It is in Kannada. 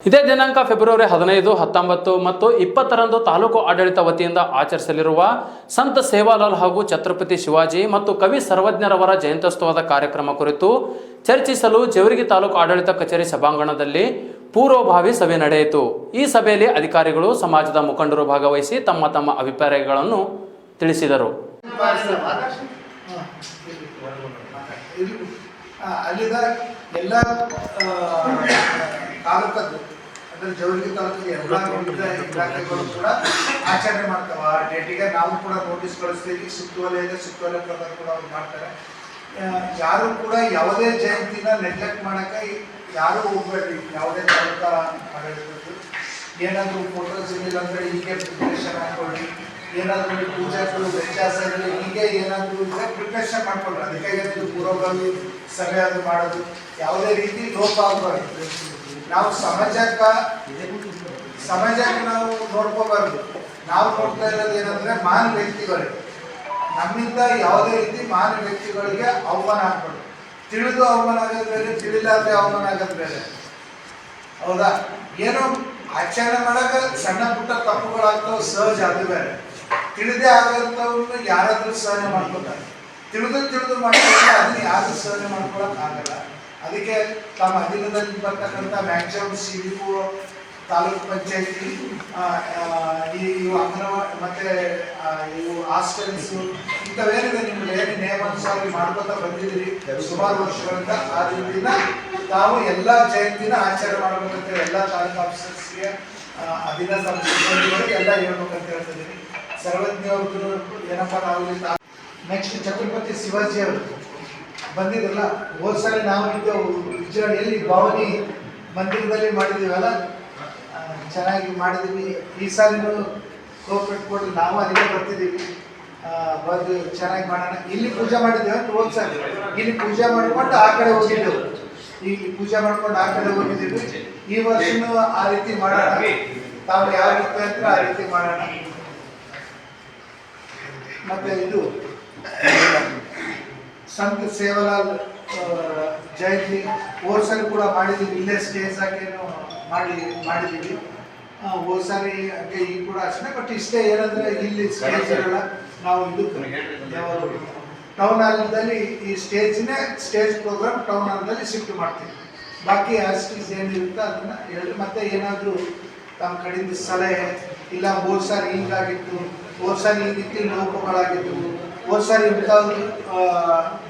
ಇದೇ ದಿನಾಂಕ ಫೆಬ್ರವರಿ 15, 19 ಮತ್ತು 20ರಂದು ತಾಲೂಕು ಆಡಳಿತ ವತಿಯಿಂದ ಆಚರಿಸಲಿರುವ ಸಂತ ಸೇವಾಲಾಲ್ ಹಾಗೂ ಛತ್ರಪತಿ ಶಿವಾಜಿ ಮತ್ತು ಕವಿ ಸರ್ವಜ್ಞರವರ ಜಯಂತ್ಯೋತ್ಸವದ ಕಾರ್ಯಕ್ರಮ ಕುರಿತು ಚರ್ಚಿಸಲು ಜೇವರ್ಗಿ ತಾಲೂಕು ಆಡಳಿತ ಕಚೇರಿ ಸಭಾಂಗಣದಲ್ಲಿ ಪೂರ್ವಭಾವಿ ಸಭೆ ನಡೆಯಿತು. ಈ ಸಭೆಯಲ್ಲಿ ಅಧಿಕಾರಿಗಳು, ಸಮಾಜದ ಮುಖಂಡರು ಭಾಗವಹಿಸಿ ತಮ್ಮ ತಮ್ಮ ಅಭಿಪ್ರಾಯಗಳನ್ನು ತಿಳಿಸಿದರು. ಅಲ್ಲಿದ ಎಲ್ಲ ತಾಲೂಕದ್ದು ಅಂದರೆ ಜೇವರ್ಗಿ ತಾಲೂಕಿಗೆ ಎಲ್ಲ ಇಲಾಖೆಗಳು ಕೂಡ ಆಚರಣೆ ಮಾಡ್ತಾವೆ. ಆ ಡೇಟಿಗೆ ನಾವು ಕೂಡ ನೋಟಿಸ್ ಕಳಿಸ್ತೀವಿ. ಸುತ್ತುವಲಯದ ಸುತ್ತುವಲಯ ಪ್ರಕಾರ ಕೂಡ ಅವ್ರು ಮಾಡ್ತಾರೆ. ಯಾರು ಕೂಡ ಯಾವುದೇ ಜಯಂತಿನ ನೆಗ್ಲೆಕ್ಟ್ ಮಾಡೋಕ್ಕೆ ಯಾರೂ ಹೋಗ್ಬೇಡ್ರಿ. ಯಾವುದೇ ತಾಲೂಕಾ ಆಡಳಿತದ್ದು ಏನಾದರೂ ಫೋಟೋಸ್ ಇರಲಿಲ್ಲ ಅಂದರೆ ಹೀಗೆ ಪ್ರಿಪ್ರೇಷನ್ ಹಾಕೊಳ್ಳಿ. ಏನಾದರೂ ಪೂಜೆಗಳು ವ್ಯತ್ಯಾಸ ಇರಲಿ, ಹೀಗೆ ಏನಾದರೂ ಇದ್ದರೆ ಪ್ರಿಪ್ರೇಷನ್ ಮಾಡ್ಕೊಳ್ಳಿ. ಅದಕ್ಕೆ ಪೂರ್ವಭಾವಿ ಸಭೆ ಅದು ಮಾಡೋದು ಯಾವುದೇ ರೀತಿ ಲೋಪ ಆಗಬಾರ್ದು. ನಾವು ಸಮಾಜಕ್ಕೆ ನಾವು ನೋಡ್ಕೋಬಾರ್ದು. ನಾವು ನೋಡ್ತಾ ಇರೋದು ಏನಂದರೆ ಮಾನ್ಯ ವ್ಯಕ್ತಿಗಳಿಗೆ, ನಮ್ಮಿಂದ ಯಾವುದೇ ರೀತಿ ಮಾನ್ಯ ವ್ಯಕ್ತಿಗಳಿಗೆ ಅವಮಾನ ಆಗ್ಬಾರ್ದು. ತಿಳಿದು ಅವಮಾನ ಆಗೋದು ಬೇರೆ, ತಿಳಿಲಾರ್ದೆ ಅವಮಾನ ಆಗೋದು ಬೇರೆ. ಹೌದಾ? ಏನೋ ಆಚರಣೆ ಮಾಡೋಕೆ ಸಣ್ಣ ಪುಟ್ಟ ತಪ್ಪುಗಳಾಗ್ತಾವೆ, ಸಹಜ, ಅದು ಬೇರೆ. ತಿಳಿದೇ ಆಗೋಂಥವ್ರನ್ನ ಯಾರಾದರೂ ಸಹನೆ ಮಾಡ್ಕೊತಾರೆ. ತಿಳಿದು ಮಾಡ್ಕೊಂಡ್ರೆ ಅದನ್ನ ಯಾರು ಸಹನೆ ಮಾಡ್ಕೊಳಕ್ ಆಗಲ್ಲ. ಅದಕ್ಕೆ ತಮ್ಮ ಅಧೀನದಲ್ಲಿ ಬರ್ತಕ್ಕಂಥ ಮ್ಯಾಕ್ಸಿಮಮ್ CDO, ತಾಲೂಕು ಪಂಚಾಯತಿ, ಇವು ಅಂಗನವಾಡಿ ಮತ್ತು ಇವು ಹಾಸ್ಟೆಲ್ಸು, ಇಂಥವೇನಿದೆ ನಿಮ್ಗೆ ಏನು ನೇಮಾನುಸಾರ ಮಾಡ್ಕೊತಾ ಬಂದಿದ್ದೀರಿ ಸುಮಾರು ವರ್ಷಗಳಿಂದ. ಆ ರೀತಿನ ತಾವು ಎಲ್ಲ ಜಯಂತಿನ ಆಚರಣೆ ಮಾಡ್ಬೇಕಂತ ಎಲ್ಲ ತಾಲೂಕು ಆಫೀಸರ್ಸ್ಗೆ, ಅಧೀನ ಸಿಬ್ಬಂದಿಗಳಿಗೆ ಎಲ್ಲ ಹೇಳ್ಬೇಕಂತ ಹೇಳ್ತಿದ್ದೀನಿ. ಸರ್ವಜ್ಞ ಅವ್ರದ್ದು ಏನಪ್ಪ, ನಾವು ನೆಕ್ಸ್ಟ್ ಛತ್ರಪತಿ ಶಿವಾಜಿ ಅವರು ಬಂದಿದ್ರಲ್ಲ, ಹೋದ ಸಲ ನಾವು ವಿಜಯವಾಡಿಯಲ್ಲಿ ಭವಾನಿ ಮಂದಿರದಲ್ಲಿ ಮಾಡಿದ್ದೀವಲ್ಲ, ಚೆನ್ನಾಗಿ ಮಾಡಿದ್ದೀವಿ. ಈ ಸಾಲಿನೂ ಕೋಪರೇಟ್ ಕೊಡಿ, ನಾವು ಅಲ್ಲಿಗೆ ಬರ್ತಿದ್ದೀವಿ. ಬಂದು ಚೆನ್ನಾಗಿ ಮಾಡೋಣ. ಇಲ್ಲಿ ಪೂಜೆ ಮಾಡಿದ್ದೇವೆ ಅಂತ ಹೋದ ಸಲ ಇಲ್ಲಿ ಪೂಜೆ ಮಾಡ್ಕೊಂಡು ಆ ಕಡೆ ಹೋಗಿದ್ದೆವು. ಇಲ್ಲಿ ಪೂಜೆ ಮಾಡ್ಕೊಂಡು ಆ ಕಡೆ ಹೋಗಿದ್ದೀವಿ. ಈ ವರ್ಷನೂ ಆ ರೀತಿ ಮಾಡೋಣ. ತಾವು ಯಾವ ರೀತಿ ಅಂತ ಆ ರೀತಿ ಮಾಡೋಣ. ಮತ್ತೆ ಇದು ಸಂತ ಸೇವಾಲಾಲ್ ಜಯಂತಿ ಹೋದ ಸಾರಿ ಕೂಡ ಮಾಡಿದ್ದೀವಿ. ಇಲ್ಲೇ ಸ್ಟೇಜ್ ಹಾಕೇನು ಮಾಡಿದ್ದೀವಿ. ಹೋದ ಸಾರಿ ಹಂಗೆ ಈಗ ಕೂಡ ಅಷ್ಟೇ. ಬಟ್ ಇಷ್ಟೇ ಏನಂದರೆ ಇಲ್ಲಿ ಸ್ಟೇಜ್ ಇರಲ್ಲ. ನಾವು ಇದು ಟೌನ್ ಹಾಲ್ದಲ್ಲಿ ಈ ಸ್ಟೇಜ್ ಪ್ರೋಗ್ರಾಮ್ ಟೌನ್ ಹಾಲ್ದಲ್ಲಿ ಶಿಫ್ಟ್ ಮಾಡ್ತೀವಿ. ಬಾಕಿ ಆಸ್ಟೀಸ್ ಏನಿರುತ್ತೆ ಅದನ್ನು ಹೇಳಿ, ಮತ್ತೆ ಏನಾದರೂ ತಮ್ಮ ಕಡೆಯಿಂದ ಸಲಹೆ ಇಲ್ಲ, ಹೋದ ಸಾರಿ ಹಿಂಗಾಗಿತ್ತು, ಹೋದ ಸಾರಿ ಈ ರೀತಿ ಲೋಪಗಳಾಗಿದ್ದವು, ಹೋದ ಸಾರಿ ಇಂಥವ್ರು